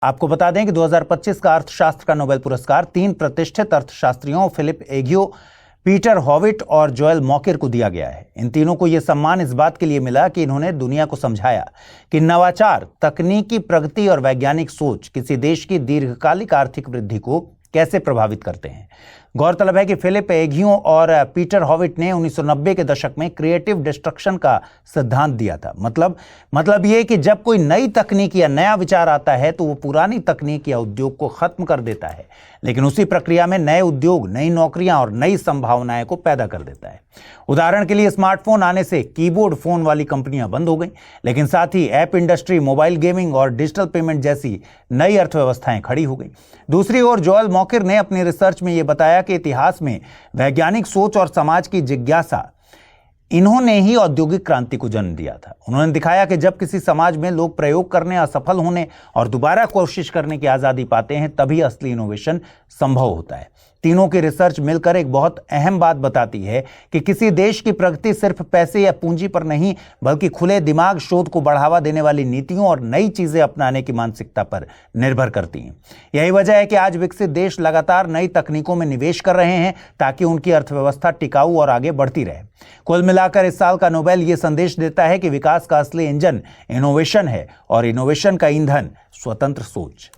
आपको बता दें कि 2025 का अर्थशास्त्र का नोबेल पुरस्कार 3 प्रतिष्ठित अर्थशास्त्रियों फिलिप एग्यू, पीटर हॉविट और जोएल मॉकेर को दिया गया है। इन तीनों को यह सम्मान इस बात के लिए मिला कि इन्होंने दुनिया को समझाया कि नवाचार, तकनीकी प्रगति और वैज्ञानिक सोच किसी देश की दीर्घकालिक आर्थिक वृद्धि को कैसे प्रभावित करते हैं। गौरतलब है कि फिलिप एग्यू और पीटर हॉविट ने 1990 के दशक में क्रिएटिव डिस्ट्रक्शन का सिद्धांत दिया था। मतलब ये कि जब कोई नई तकनीक या नया विचार आता है तो वो पुरानी तकनीक या उद्योग को खत्म कर देता है, लेकिन उसी प्रक्रिया में नए उद्योग, नई नौकरियां और नई संभावनाएं को पैदा कर देता है। उदाहरण के लिए स्मार्टफोन आने से कीबोर्ड फोन वाली कंपनियां बंद हो गई, लेकिन साथ ही ऐप इंडस्ट्री, मोबाइल गेमिंग और डिजिटल पेमेंट जैसी नई अर्थव्यवस्थाएं खड़ी हो गई। दूसरी ओर जोएल मॉकेर ने अपनी रिसर्च में यह बताया कि इतिहास में वैज्ञानिक सोच और समाज की जिज्ञासा, इन्होंने ही औद्योगिक क्रांति को जन्म दिया था। उन्होंने दिखाया कि जब किसी समाज में लोग प्रयोग करने, असफल होने और दोबारा कोशिश करने की आज़ादी पाते हैं, तभी असली इनोवेशन संभव होता है। तीनों की रिसर्च मिलकर एक बहुत अहम बात बताती है कि किसी देश की प्रगति सिर्फ पैसे या पूंजी पर नहीं, बल्कि खुले दिमाग, शोध को बढ़ावा देने वाली नीतियों और नई चीजें अपनाने की मानसिकता पर निर्भर करती हैं। यही वजह है कि आज विकसित देश लगातार नई तकनीकों में निवेश कर रहे हैं ताकि उनकी अर्थव्यवस्था टिकाऊ और आगे बढ़ती रहे। कुल मिलाकर इस साल का नोबेल ये संदेश देता है कि विकास का असली इंजन इनोवेशन है और इनोवेशन का ईंधन स्वतंत्र सोच।